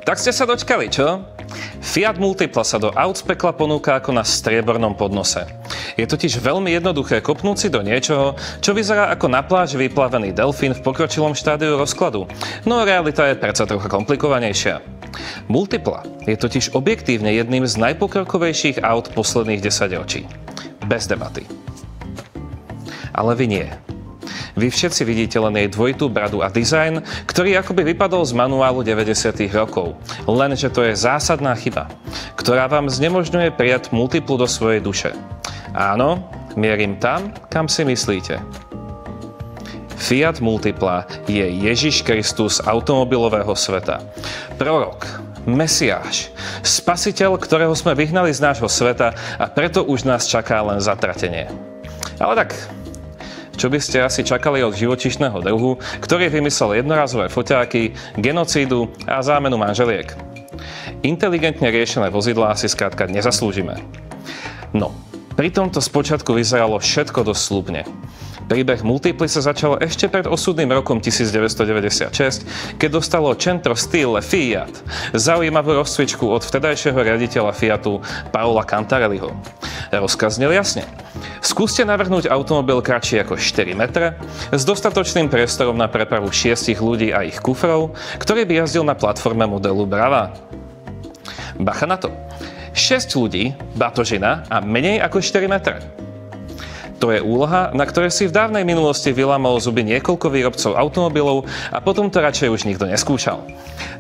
Tak ste sa dočkali, čo? Fiat Multipla sa do aut z pekla ponúka ako na striebornom podnose. Je totiž veľmi jednoduché kopnúť si do niečoho, čo vyzerá ako na pláži vyplavený delfín v pokročilom štádiu rozkladu. No realita je predsa trocha komplikovanejšia. Multipla je totiž objektívne jedným z najpokrokovejších aut posledných 10 ročí. Bez debaty. Ale vy nie. Vy všetci vidíte len jej dvojitú bradu a dizajn, ktorý akoby vypadol z manuálu 90. rokov. Lenže to je zásadná chyba, ktorá vám znemožňuje prijať Multiplu do svojej duše. Áno, mierim tam, kam si myslíte. Fiat Multipla je Ježiš Kristus automobilového sveta. Prorok, Mesiáš, spasiteľ, ktorého sme vyhnali z nášho sveta a preto už nás čaká len zatratenie. Ale tak, čo by ste asi čakali od živočíšneho druhu, ktorý vymyslel jednorazové foťáky, genocídu a zámenu manželiek? Inteligentne riešené vozidlá si skrátka nezaslúžime. No, pri tomto spočiatku vyzeralo všetko dosť sľubne. Príbeh Multiply sa začal ešte pred osudným rokom 1996, keď dostalo Centro Stile Fiat zaujímavú rozcvičku od vtedajšieho riaditeľa Fiatu Paola Cantarelliho. Rozkaz znel jasne. Skúste navrhnúť automobil kratší ako 4 metre, s dostatočným priestorom na prepravu 6 ľudí a ich kufrov, ktorý by jazdil na platforme modelu Brava. Bacha na to. 6 ľudí, batožina a menej ako 4 metre. To je úloha, na ktorej si v dávnej minulosti vylámalo zuby niekoľko výrobcov automobilov a potom to radšej už nikto neskúšal.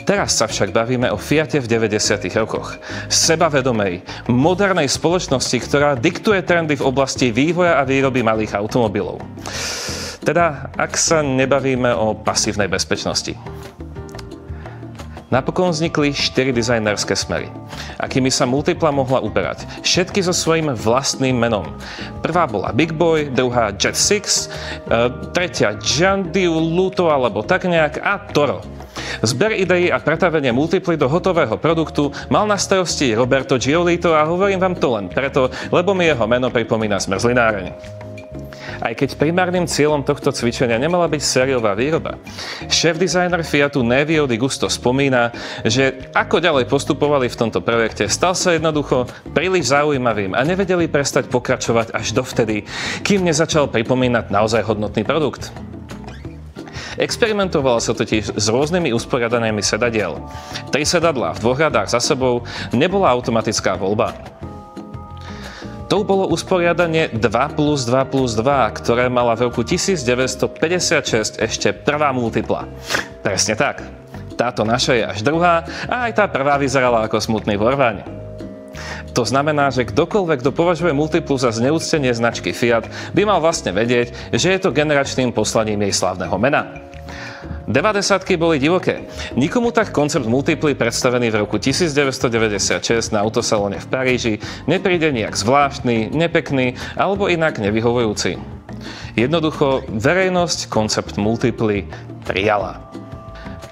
Teraz sa však bavíme o Fiate v 90. rokoch. Sebavedomej, modernej spoločnosti, ktorá diktuje trendy v oblasti vývoja a výroby malých automobilov. Teda, ak sa nebavíme o pasívnej bezpečnosti. Napokon vznikli 4 dizajnerské smery, akými sa Multipla mohla uberať. Všetky so svojím vlastným menom. Prvá bola Big Boy, druhá Jet 6, tretia Giandiu, Luto alebo tak nejak a Toro. Zber ideí a pretavenie Multiply do hotového produktu mal na starosti Roberto Giolito a hovorím vám to len preto, lebo mi jeho meno pripomína zmrzlináreň. Aj keď primárnym cieľom tohto cvičenia nemala byť sériová výroba. Šéf-dizajner Fiatu Nevio Di Gusto spomína, že ako ďalej postupovali v tomto projekte, stal sa jednoducho príliš zaujímavým a nevedeli prestať pokračovať až dovtedy, kým nezačal pripomínať naozaj hodnotný produkt. Experimentovalo sa totiž s rôznymi usporiadanými sedadiel. 3 sedadlá v 2 radách za sebou nebola automatická voľba. To bolo usporiadanie 2+2+2, ktoré mala v roku 1956 ešte prvá Multipla. Presne tak. Táto naša je až druhá a aj tá prvá vyzerala ako smutný vorvaň. To znamená, že kdokoľvek, kto považuje Multiplu za zneúctenie značky Fiat, by mal vlastne vedieť, že je to generačným poslaním jej slávneho mena. 90-ky boli divoké. Nikomu tak koncept Multiply predstavený v roku 1996 na autosalóne v Paríži nepríde nejak zvláštny, nepekný alebo inak nevyhovujúci. Jednoducho, verejnosť koncept Multiply prijala.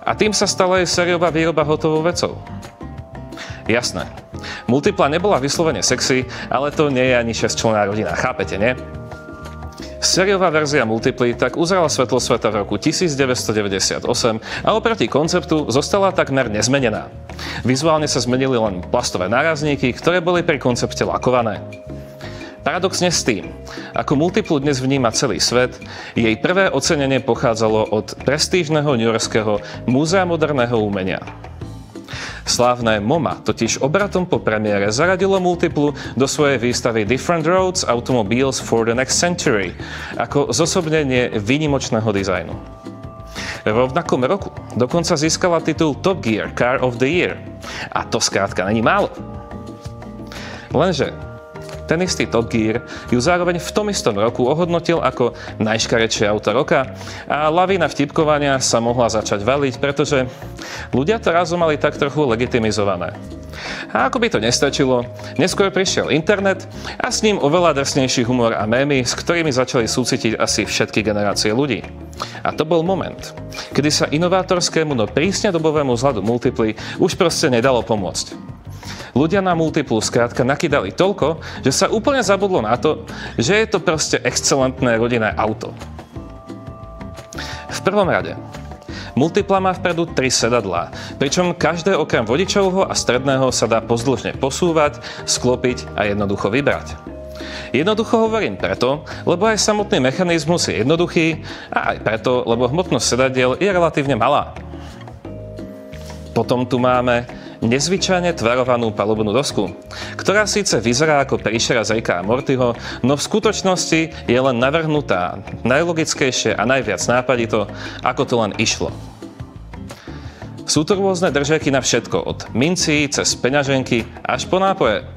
A tým sa stala jej sériová výroba hotovou vecou. Jasné, Multipla nebola vyslovene sexy, ale to nie je ani 6-členná rodina, chápete, nie? Sériová verzia Multiply tak uzrela svetlo sveta v roku 1998 a oproti konceptu zostala takmer nezmenená. Vizuálne sa zmenili len plastové nárazníky, ktoré boli pri koncepte lakované. Paradoxne s tým, ako Multiplu dnes vníma celý svet, jej prvé ocenenie pochádzalo od prestížneho newyorského Múzea moderného umenia. Slávne MoMA totiž obratom po premiére zaradilo Multiplu do svojej výstavy Different Roads Automobiles for the Next Century ako zosobnenie výnimočného dizajnu. V rovnakom roku dokonca získala titul Top Gear Car of the Year. A to skrátka není málo. Lenže ten istý Top Gear ju zároveň v tom istom roku ohodnotil ako najškaredšie auto roka a lavína vtipkovania sa mohla začať valiť, pretože ľudia to razom mali tak trochu legitimizované. A ako by to nestačilo, neskôr prišiel internet a s ním oveľa drsnejší humor a mémy, s ktorými začali súcitiť asi všetky generácie ľudí. A to bol moment, kedy sa inovátorskému, no prísne dobovému vzhľadu Multiply už proste nedalo pomôcť. Ľudia na Multiplu skrátka nakydali toľko, že sa úplne zabudlo na to, že je to proste excelentné rodinné auto. V prvom rade, Multipla má vpredu 3 sedadlá, pričom každé okrem vodičovho a stredného sa dá pozdĺžne posúvať, sklopiť a jednoducho vybrať. Jednoducho hovorím preto, lebo aj samotný mechanizmus je jednoduchý a aj preto, lebo hmotnosť sedadiel je relatívne malá. Potom tu máme nezvyčajne tvarovanú palubnú dosku, ktorá síce vyzerá ako príšera z Ricka a Mortyho, no v skutočnosti je len navrhnutá najlogickejšie a najviac nápadito, ako to len išlo. Sú to rôzne držaky na všetko, od mincí cez peňaženky až po nápoje.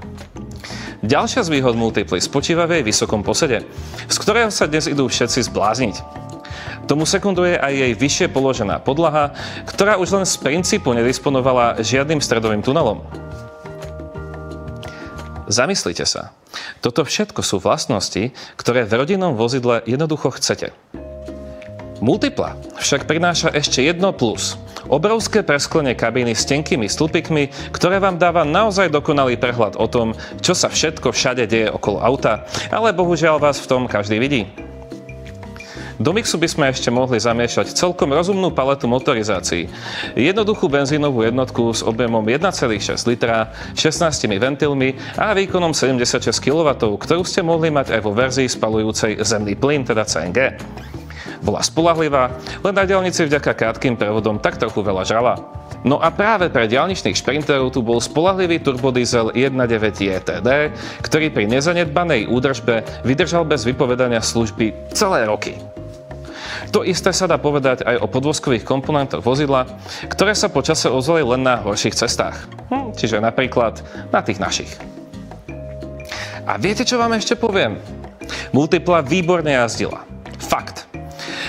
Ďalšia z výhod Multiply spočíva v jej vysokom posede, z ktorého sa dnes idú všetci zblázniť. Tomu sekunduje aj jej vyššie položená podlaha, ktorá už len z princípu nedisponovala žiadnym stredovým tunelom. Zamyslite sa. Toto všetko sú vlastnosti, ktoré v rodinnom vozidle jednoducho chcete. Multipla však prináša ešte jedno plus. Obrovské presklenie kabíny s tenkými stĺpikmi, ktoré vám dáva naozaj dokonalý prehľad o tom, čo sa všetko všade deje okolo auta, ale bohužiaľ vás v tom každý vidí. Do mixu by sme ešte mohli zamiešať celkom rozumnú paletu motorizácií. Jednoduchú benzínovú jednotku s objemom 1,6 litra, 16 ventilmi a výkonom 76 kW, ktorú ste mohli mať aj vo verzii spalujúcej zemný plyn, teda CNG. Bola spoľahlivá, len na diaľnici vďaka krátkym prevodom tak trochu veľa žrala. No a práve pre diaľničných šprinterov tu bol spoľahlivý turbodiesel 1.9 JTD, ktorý pri nezanedbanej údržbe vydržal bez vypovedania služby celé roky. To isté sa dá povedať aj o podvozkových komponentoch vozidla, ktoré sa po čase ozvali len na horších cestách. Čiže napríklad na tých našich. A viete, čo vám ešte poviem? Multipla výborne jazdila. Fakt.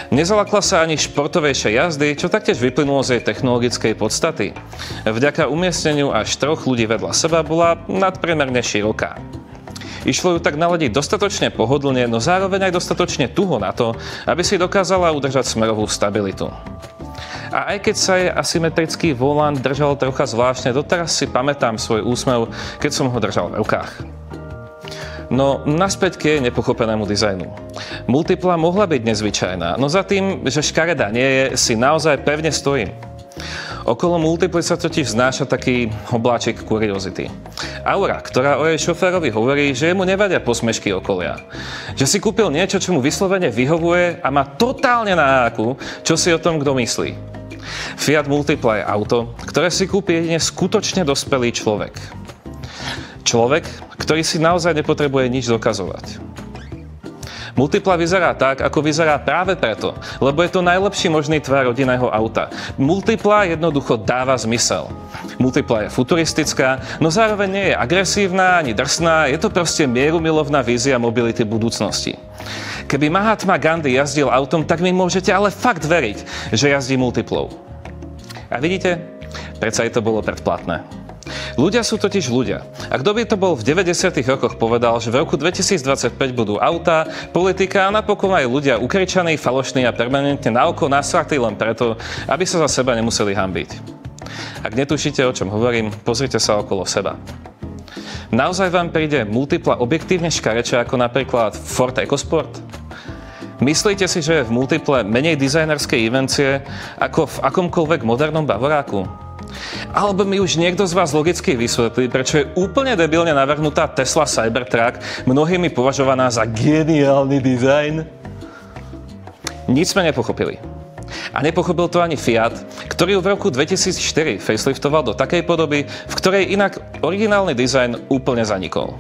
Nezalakla sa ani športovejšej jazdy, čo taktiež vyplynulo z jej technologickej podstaty. Vďaka umiestneniu až 3 ľudí vedľa seba bola nadpriemerne široká. Išlo ju tak naladiť dostatočne pohodlne, no zároveň aj dostatočne tuho na to, aby si dokázala udržať smerovú stabilitu. A aj keď sa jej asymetrický volant držal trocha zvláštne, doteraz si pamätám svoj úsmev, keď som ho držal v rukách. No naspäť k jej nepochopenému dizajnu. Multipla mohla byť nezvyčajná, no za tým, že škaredá nie je, si naozaj pevne stojím. Okolo Multiply sa totiž znáša taký obláčik kuriozity. Aura, ktorá o jej šoférovi hovorí, že mu nevadia posmešky okolia. Že si kúpil niečo, čo mu vyslovene vyhovuje a má totálne na háku, čo si o tom kto myslí. Fiat Multipla je auto, ktoré si kúpi jedine skutočne dospelý človek. Človek, ktorý si naozaj nepotrebuje nič dokazovať. Multipla vyzerá tak, ako vyzerá práve preto, lebo je to najlepší možný tvar rodinného auta. Multipla jednoducho dáva zmysel. Multipla je futuristická, no zároveň nie je agresívna ani drsná, je to proste mierumilovná vízia mobility budúcnosti. Keby Mahatma Gandhi jazdil autom, tak mi môžete ale fakt veriť, že jazdí Multiplou. A vidíte, predsa aj to bolo predplatné. Ľudia sú totiž ľudia. A kto by to bol v 90. rokoch povedal, že v roku 2025 budú autá, politika a napokon aj ľudia ukričaní, falošní a permanentne naoko nasratí len preto, aby sa za seba nemuseli hanbiť. Ak netušíte, o čom hovorím, pozrite sa okolo seba. Naozaj vám príde Multipla objektívne škarečia ako napríklad Ford EcoSport? Myslíte si, že je v Multiple menej dizajnerskej invencie ako v akomkoľvek modernom bavoráku? Alebo mi už niekto z vás logicky vysvetlí, prečo je úplne debilne navrhnutá Tesla Cybertruck mnohými považovaná za geniálny dizajn? Nic sme nepochopili. A nepochopil to ani Fiat, ktorý ju v roku 2004 faceliftoval do takej podoby, v ktorej inak originálny dizajn úplne zanikol.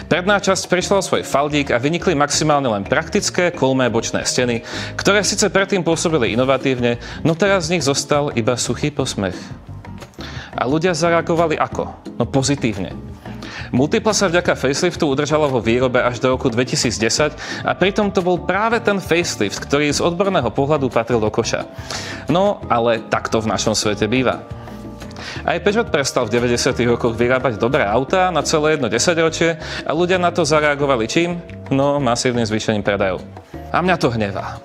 Predná časť prišla o svoj faldík a vynikli maximálne len praktické kolmé bočné steny, ktoré síce predtým pôsobili inovatívne, no teraz z nich zostal iba suchý posmech. A ľudia zareagovali ako? No pozitívne. Multipla sa vďaka faceliftu udržala vo výrobe až do roku 2010 a pritom to bol práve ten facelift, ktorý z odborného pohľadu patril do koša. No, ale takto v našom svete býva. Aj Peugeot prestal v 90. rokoch vyrábať dobré autá na celé jedno desaťročie a ľudia na to zareagovali čím? No, masívnym zvýšením predajov. A mňa to hnevá.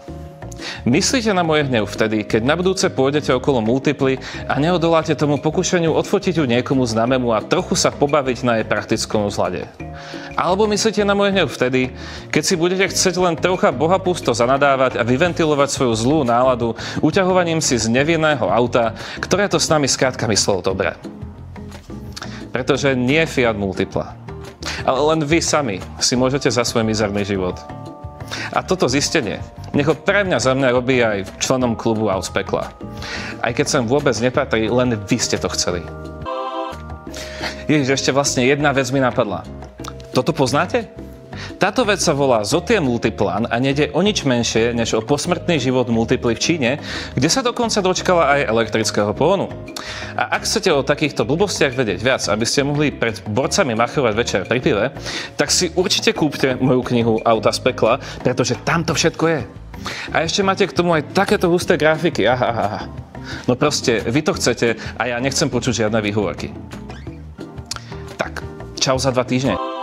Myslíte na moje hnev vtedy, keď na budúce pôjdete okolo Multiply a neodoláte tomu pokušeniu odfotiť ju niekomu známemu a trochu sa pobaviť na jej praktickom vzhľade. Alebo myslíte na môj hnev vtedy, keď si budete chcieť len trocha bohapusto zanadávať a vyventilovať svoju zlú náladu uťahovaním si z nevinného auta, ktoré to s nami skrátka myslelo dobre. Pretože nie Fiat Multipla, ale len vy sami si môžete za svoj mizerný život. A toto zistenie nech ho pre mňa za mňa robí aj členom klubu Aut z pekla. Aj keď sem vôbec nepatrí, len vy ste to chceli. Ježiš, ešte vlastne jedna vec mi napadla. Toto poznáte? Táto vec sa volá Zotie Multiplan a nejde o nič menšie, než o posmrtný život Multiply v Číne, kde sa dokonca dočkala aj elektrického pohonu. A ak chcete o takýchto blbostiach vedieť viac, aby ste mohli pred borcami machovať večer pri pive, tak si určite kúpte moju knihu Auta z pekla, pretože tam to všetko je. A ešte máte k tomu aj takéto husté grafiky. Aha. No proste, vy to chcete a ja nechcem počuť žiadne výhovorky. Tak, čau za 2 týždne.